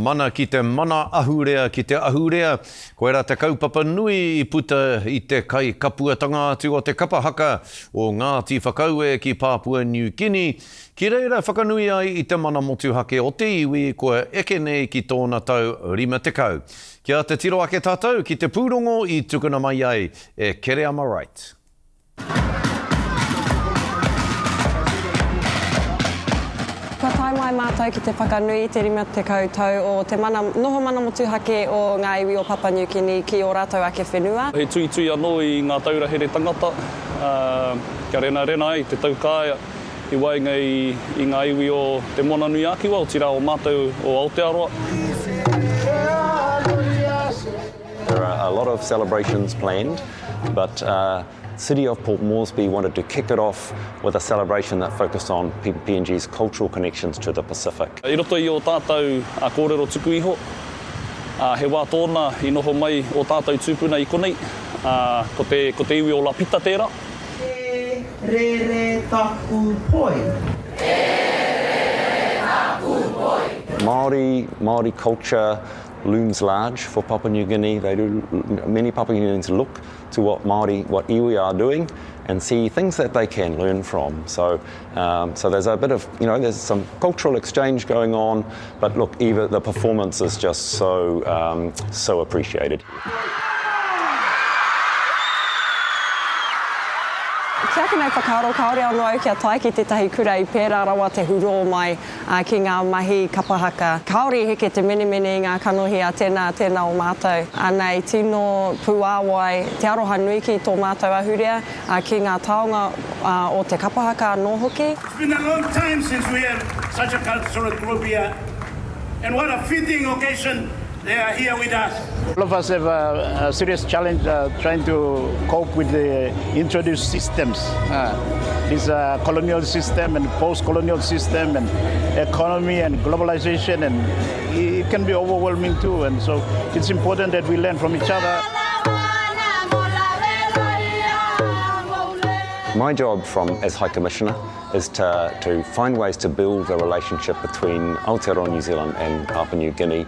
mana ki te mana ahurea ki te ahurea. Koe rā te kaupapa nui I puta I te kai kapuatanga atu o te kapahaka o Ngāti Whakaue ki Papua New Guinea. Ki reira whakanui ai I te mana motuhake o te iwi koe eke nei ki tōna tau 50. Kia te tiro ake tātou ki te pūrongo I tukuna mai ai e Kere Ama Right. Ka tai mai mātou ki te whakanui te 50 tau o te noho mana motuhake o ngā iwi o Papua New Guinea ki o rātou ake whenua. He tui anō I ngā taurahere tangata. Kia rena ai te taukāia I wainga I ngā iwi o te Mona Nui Akiwa o tira o mātou o Aotearoa. There are a lot of celebrations planned, but City of Port Moresby wanted to kick it off with a celebration that focused on PNG's cultural connections to the Pacific. I roto I o tātou a kōrero tuku iho. He wā tōna I noho mai o tātou tūpuna I konei. Ko te iwi o La Pita tērā. E re taku poi. Māori culture looms large for Papua New Guinea. Many Papua New Guineans look to what iwi are doing and see things that they can learn from. So there's a bit of, there's some cultural exchange going on, but look, Eva, the performance is just so appreciated. Kia kena whakaaro kaore anō kia tae ki tētahi kura I pērā rawa te huro mai ki ngā mahi kapahaka. Kaore heke te mene I ngā kanohi a tēnā o mātou. Nei tino puāwai te aroha nui ki tō mātou ahurea ki ngā taonga o te kapahaka anō hoki. It's been a long time since we had such a cultural group here. And what a fitting occasion they are here with us. All of us have a serious challenge trying to cope with the introduced systems. This colonial system and post-colonial system and economy and globalization, and it can be overwhelming too. And so it's important that we learn from each other. My job as High Commissioner is to find ways to build a relationship between Aotearoa New Zealand and Papua New Guinea.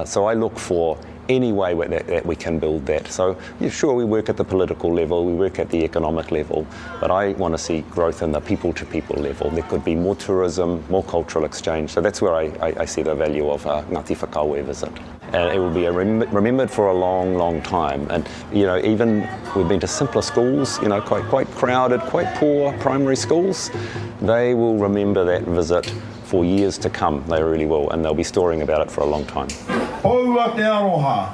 So I look for any way that we can build that. So sure, we work at the political level, we work at the economic level, but I want to see growth in the people-to-people level. There could be more tourism, more cultural exchange. So that's where I see the value of a Ngāti Whakaue visit. And it will be remembered for a long, long time. And even we've been to simpler schools, quite crowded, quite poor primary schools. They will remember that visit for years to come. They really will, and they'll be storing about it for a long time. Oua te aroha.